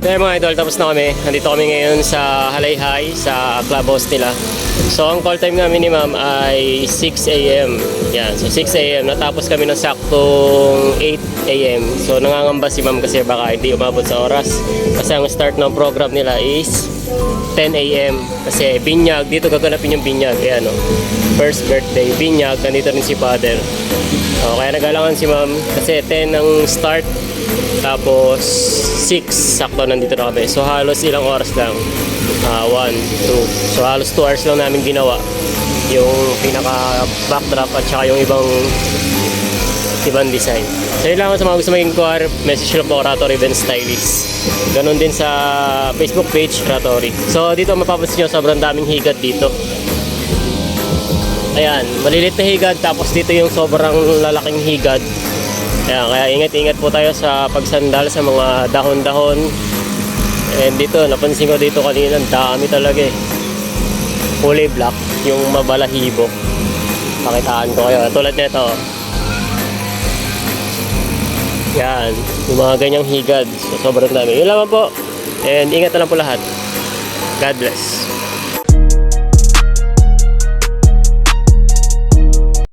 So yun mga idol, tapos na kami. Nandito kami ngayon sa Halayhay, sa clubhouse nila. So ang call time namin ni ma'am ay 6 a.m. Yan, so 6 a.m. Natapos kami ng saktong 8 a.m. So nangangamba si ma'am kasi baka hindi umabot sa oras. Kasi ang start ng program nila is 10 a.m. Kasi binyag, dito gaganapin yung binyag. Ayan o, first birthday, binyag, nandito rin si father. Kaya nagalangan si ma'am kasi 10 ang start. Tapos 6 sakto nandito na kami. So halos ilang oras lang, 1, 2. So halos 2 hours lang namin ginawa yung pinaka backdrop at saka yung ibang design. So yun lang sa mga gusto maging kuwar, message lang po Ratory Event Stylist. Ganon din sa Facebook page Ratory. So dito mapapansin nyo sobrang daming higad dito. Ayan, malilit na higad, tapos dito yung sobrang lalaking higad. Ayan, kaya ingat-ingat po tayo sa pagsandal sa mga dahon-dahon. And dito, napansin ko dito kanina, dami talaga eh. Kulay black, yung mabalahibo. Pakitaan ko kayo, tulad nito. Yan, yung mga ganyang higad. So, sobrang dami. Yun lamang po. And ingat na lang po lahat. God bless.